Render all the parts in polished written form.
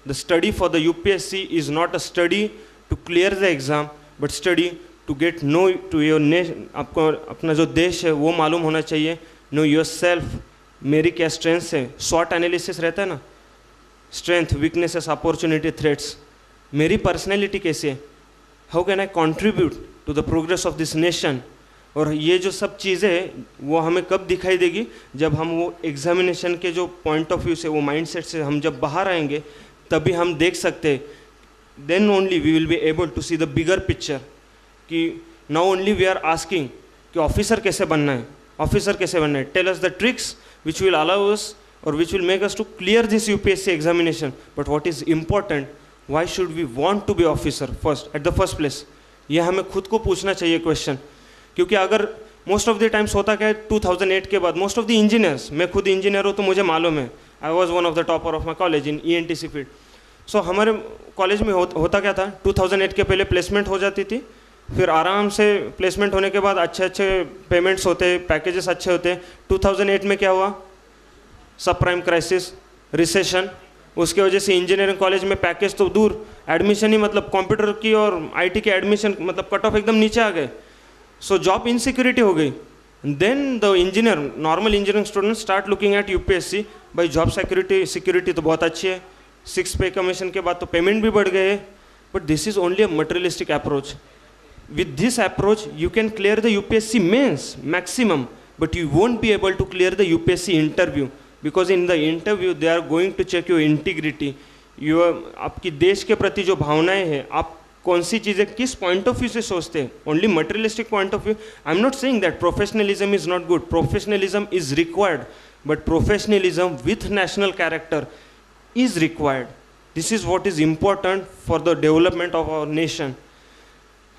The study for the UPSC is not a study to clear the exam, but study to get know to your nation. आपको अपना जो देश है वो मालूम होना चाहिए. Know yourself. मेरी क्या strengths है. SWOT analysis रहता है ना. Strength, weaknesses, opportunity, threats. मेरी personality कैसी है. How can I contribute to the progress of this nation? और ये जो सब चीज़ें हैं वो हमें कब दिखाई देगी, जब हम वो एग्जामिनेशन के जो पॉइंट ऑफ व्यू से, वो माइंडसेट से हम जब बाहर आएंगे, तभी हम देख सकते हैं. Then only we will be able to see the bigger picture. कि now only we are asking कि ऑफिसर कैसे बनना है, ऑफिसर कैसे बनना है. Tell us the tricks which will allow us or which will make us to clear this UPSC examination. But what is important, why should we want to be officer first at the first place. ये हमें खुद को पूछना चाहिए question. क्योंकि अगर most of the times होता क्या है, 2008 के बाद मोस्ट ऑफ द इंजीनियर्स, मैं खुद इंजीनियर हूँ तो मुझे मालूम है, I was one of the topper of my college in ENTC field. So हमारे कॉलेज में होता क्या था, 2008 के पहले प्लेसमेंट हो जाती थी, फिर आराम से प्लेसमेंट होने के बाद अच्छे अच्छे पेमेंट्स होते, पैकेजेस अच्छे होते. 2008 में क्या हुआ, सब प्राइम क्राइसिस, रिसेशन. उसके वजह से इंजीनियरिंग कॉलेज में पैकेज तो दूर, एडमिशन ही मतलब कंप्यूटर की और IT के एडमिशन मतलब कट ऑफ एकदम नीचे आ गए. सो जॉब इनसिक्योरिटी हो गई. Then the engineer, normal engineering student start looking at UPSC. भाई जॉब सिक्योरिटी तो बहुत अच्छी है, 6 पे कमीशन के बाद तो पेमेंट भी बढ़ गए. But this is only a materialistic approach. With this approach, you can clear the UPSC mains maximum, but you won't be able to clear the UPSC interview, because in the interview they are going to check your integrity, your आपकी देश के प्रति जो भावनाएं हैं, आप कौन सी चीज़ें किस पॉइंट ऑफ व्यू से सोचते हैं. Only materialistic point of view. I am not saying that professionalism is not good. Professionalism is required, but professionalism with national character is required. This is what is important for the development of our nation.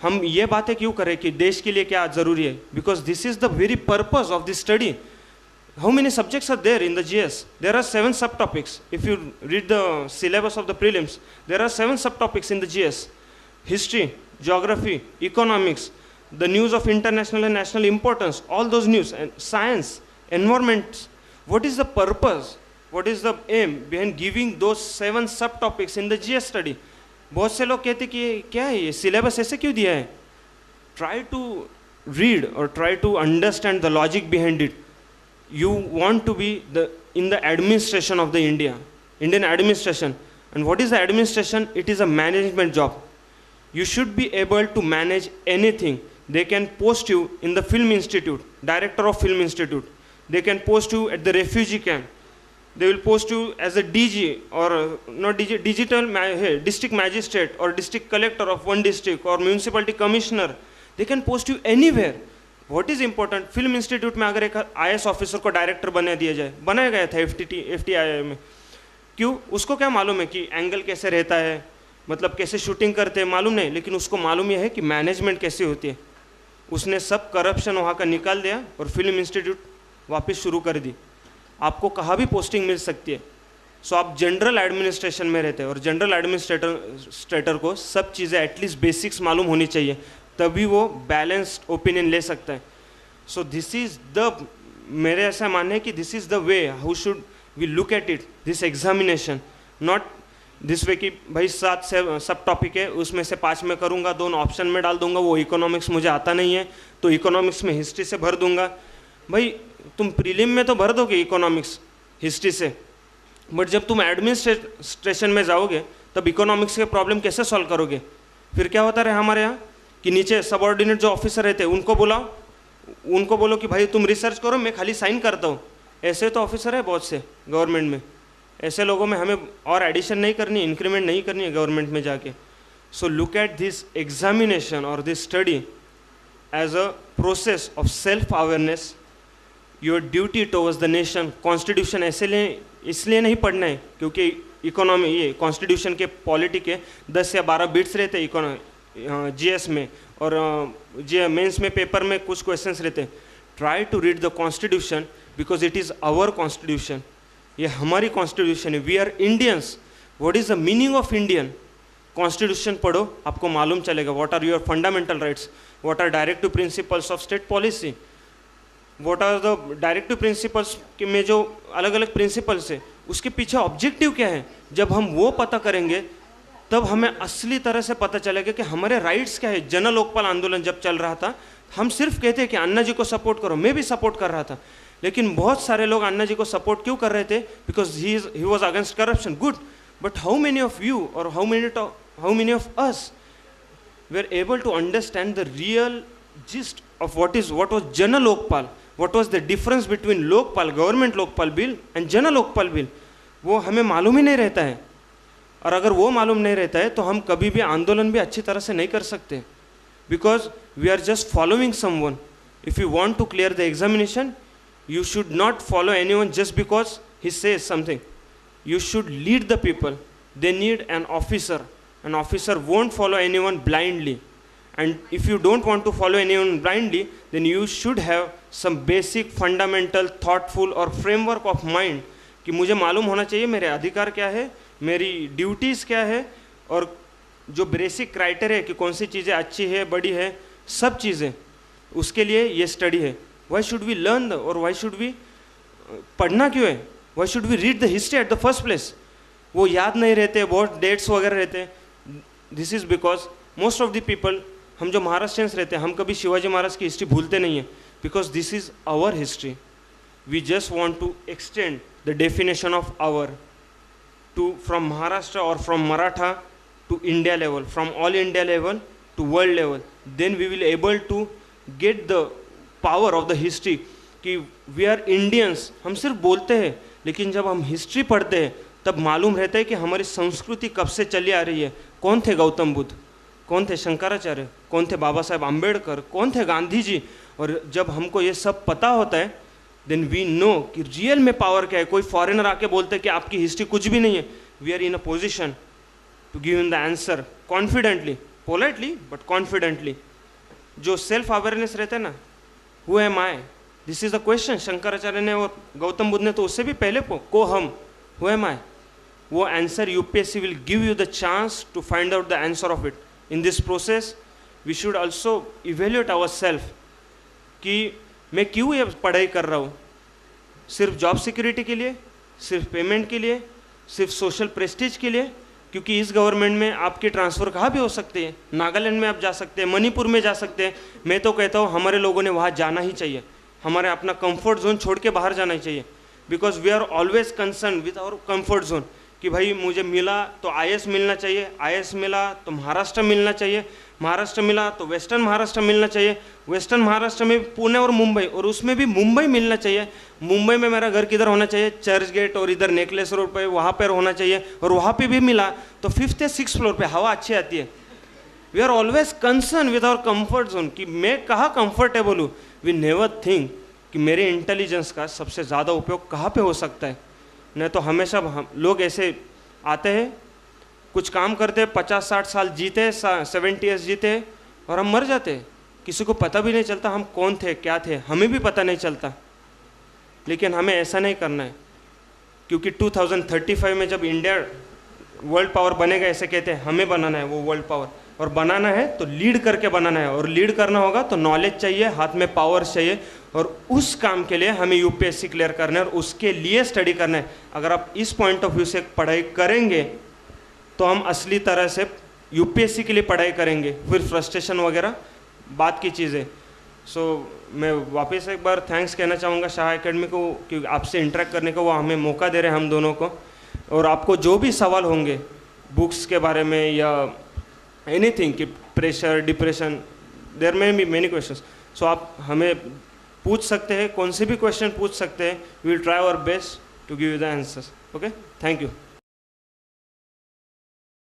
हम ये बातें क्यों करें कि देश के लिए क्या ज़रूरी है, because this is the very purpose of this study. How many subjects are there in the GS? There are 7 subtopics. If you read the syllabus of the prelims, there are 7 subtopics in the GS. History, geography, economics, the news of international and national importance, all those news, and science, environment. What is the purpose? What is the aim behind giving those 7 subtopics in the GS study? बहुत से लोग कहते कि क्या है ये syllabus ऐसे क्यों दिया है. Try to read or try to understand the logic behind it. You want to be in the administration of the Indian administration. And what is the administration? It is a management job. You should be able to manage anything. They can post you in the film institute, director of film institute. They can post you at the refugee camp. They will post you as a DG or not DG, district magistrate or district collector of one district or municipality commissioner. They can post you anywhere. What is important? Film institute में अगर एक IAS officer को director बना दिया जाए, बनाया गया था FTII में. क्यों? उसको क्या मालूम है कि एंगल कैसे रहता है, मतलब कैसे शूटिंग करते हैं, मालूम नहीं, लेकिन उसको मालूम यह है कि मैनेजमेंट कैसे होती है. उसने सब करप्शन वहाँ का निकाल दिया और फिल्म इंस्टीट्यूट वापस शुरू कर दी. आपको कहाँ भी पोस्टिंग मिल सकती है. सो आप जनरल एडमिनिस्ट्रेशन में रहते हैं और जनरल एडमिनिस्ट्रेटर को सब चीज़ें एटलीस्ट बेसिक्स मालूम होनी चाहिए, तभी वो बैलेंस्ड ओपिनियन ले सकता है. सो दिस इज़ द, मेरे ऐसा मानना है कि this is the way how should we look at it, this examination. Not this way कि भाई 7 से सब टॉपिक है, उसमें से 5 में करूँगा, 2 ऑप्शन में डाल दूंगा, वो इकोनॉमिक्स मुझे आता नहीं है तो इकोनॉमिक्स में हिस्ट्री से भर दूंगा. भाई तुम प्रीलिम में तो भर दोगे इकोनॉमिक्स हिस्ट्री से, बट जब तुम एडमिनिस्ट्रेशन में जाओगे तब इकोनॉमिक्स के प्रॉब्लम कैसे सॉल्व करोगे. फिर क्या होता रहे हमारे यहाँ कि नीचे सबऑर्डिनेट जो ऑफिसर रहते हैं उनको बुलाओ, उनको बोलो कि भाई तुम रिसर्च करो, मैं खाली साइन करता हूँ. ऐसे तो ऑफिसर है बहुत से गवर्नमेंट में. ऐसे लोगों में हमें और एडिशन नहीं करनी, इंक्रीमेंट नहीं करनी है गवर्नमेंट में जाके. So look at this examination और this study as a process of self awareness, your duty towards the nation. Constitution इसलिए नहीं पढ़ना है क्योंकि इकोनॉमी, ये कॉन्स्टिट्यूशन के पॉलिटी के 10 या 12 बिट्स रहते हैं GS में, और मेंस में पेपर में कुछ क्वेश्चंस रहते हैं. Try to read the constitution because it is our constitution. ये हमारी कॉन्स्टिट्यूशन है. We are Indians. What is the meaning of Indian? Constitution पढ़ो, आपको मालूम चलेगा. What are your fundamental rights, what are directive principles of state policy, what are the directive principles में जो अलग अलग प्रिंसिपल्स है उसके पीछे ऑब्जेक्टिव क्या है। जब हम वो पता करेंगे तब हमें असली तरह से पता चलेगा कि हमारे राइट्स क्या है। जन लोकपाल आंदोलन जब चल रहा था, हम सिर्फ कहते हैं कि अन्ना जी को सपोर्ट करो, मैं भी सपोर्ट कर रहा था, लेकिन बहुत सारे लोग अन्ना जी को सपोर्ट क्यों कर रहे थे? Because he was against corruption. Good, but how many of you और how many of us were able to understand the real gist of what was Jana Lokpal, what was the difference between Lokpal, government Lokpal bill and Jana Lokpal bill? वो हमें मालूम ही नहीं रहता है, और अगर वो मालूम नहीं रहता है तो हम कभी भी आंदोलन भी अच्छी तरह से नहीं कर सकते, because we are just following someone. If you want to clear the examination, you should not follow anyone just because he says something. You should lead the people. They need an officer. An officer won't follow anyone blindly, and if you don't want to follow anyone blindly, then you should have some basic fundamental thoughtful or framework of mind कि मुझे मालूम होना चाहिए मेरे अधिकार क्या है, मेरी ड्यूटीज़ क्या है, और जो बेसिक क्राइटेरिया कि कौन सी चीज़ें अच्छी है, बड़ी है, सब चीज़ें, उसके लिए ये स्टडी है. वाई शुड वी लर्न और वाई शुड वी पढ़ना क्यों है? Why should we read the history at the first place? वो याद नहीं रहते, बहुत डेट्स वगैरह रहते हैं. This is because most of the people, हम जो महाराष्ट्रियंस रहते हैं, हम कभी शिवाजी महाराज की हिस्ट्री भूलते नहीं हैं, because this is our history. We just want to extend the definition of our to from Maharashtra और from Maratha to India level, from all India level to world level. Then we will able to get the power of the history कि we are Indians. हम सिर्फ बोलते हैं, लेकिन जब हम history पढ़ते हैं तब मालूम रहता है कि हमारी संस्कृति कब से चली आ रही है. कौन थे गौतम बुद्ध, कौन थे शंकराचार्य, कौन थे बाबा साहेब आम्बेडकर, कौन थे गांधी जी. और जब हमको ये सब पता होता है, देन वी नो कि रियल में पावर क्या है. कोई फॉरेनर आके बोलते हैं कि आपकी हिस्ट्री कुछ भी नहीं है, we are in a position to give him the answer confidently, politely but confidently. जो self awareness रहता है ना, who am I, this is the question. Shankaracharya ने और गौतम बुद्ध ने तो उससे भी पहले को हम, who am I, वो answer UPSC will give you the chance to find out the answer of it. In this process we should also evaluate ourselves कि मैं क्यों ये पढ़ाई कर रहा हूँ. सिर्फ जॉब सिक्योरिटी के लिए, सिर्फ पेमेंट के लिए, सिर्फ सोशल प्रेस्टीज के लिए? क्योंकि इस गवर्नमेंट में आपके ट्रांसफ़र कहाँ भी हो सकते हैं. नागालैंड में आप जा सकते हैं, मणिपुर में जा सकते हैं. मैं तो कहता हूँ हमारे लोगों ने वहाँ जाना ही चाहिए. हमारे अपना कंफर्ट जोन छोड़ के बाहर जाना ही चाहिए. Because we are always concern with our comfort zone कि भाई मुझे मिला तो IAS मिलना चाहिए, IAS मिला तो महाराष्ट्र मिलना चाहिए, महाराष्ट्र मिला तो वेस्टर्न महाराष्ट्र मिलना चाहिए, वेस्टर्न महाराष्ट्र में पुणे और मुंबई, और उसमें भी मुंबई मिलना चाहिए. मुंबई में मेरा घर किधर होना चाहिए? चर्च गेट और इधर नेकलेस रोड पे, वहाँ पर होना चाहिए. और वहाँ पे भी मिला तो 5th या 6th फ्लोर पे हवा अच्छी आती है. We are always concern with our comfort zone कि मैं कहाँ कंफर्टेबल हूँ. वी नेवर थिंक कि मेरे इंटेलिजेंस का सबसे ज़्यादा उपयोग कहाँ पे हो सकता है. नहीं तो हमेशा हम लोग ऐसे आते हैं, कुछ काम करते हैं, 50-60 साल जीते, 70 ईयर्स जीते, और हम मर जाते हैं. किसी को पता भी नहीं चलता हम कौन थे, क्या थे, हमें भी पता नहीं चलता. लेकिन हमें ऐसा नहीं करना है, क्योंकि 2035 में जब इंडिया वर्ल्ड पावर बनेगा, ऐसे कहते हैं, हमें बनाना है वो वर्ल्ड पावर. और बनाना है तो लीड करके बनाना है, और लीड करना होगा तो नॉलेज चाहिए, हाथ में पावर चाहिए, और उस काम के लिए हमें UPSC क्लियर करना है और उसके लिए स्टडी करना है. अगर आप इस पॉइंट ऑफ व्यू से पढ़ाई करेंगे तो हम असली तरह से UPSC के लिए पढ़ाई करेंगे. फिर फ्रस्ट्रेशन वगैरह बात की चीज़ें. सो मैं वापस एक बार थैंक्स कहना चाहूँगा शाह एकेडमी को, क्योंकि आपसे इंटरेक्ट करने को वो हमें मौका दे रहे हैं हम दोनों को. और आपको जो भी सवाल होंगे बुक्स के बारे में या एनीथिंग कि प्रेशर, डिप्रेशन, देयर में बी मेनी क्वेश्चंस, सो आप हमें पूछ सकते हैं, कौन से भी क्वेश्चन पूछ सकते हैं. We will try our best to give you the answers. Okay, thank you.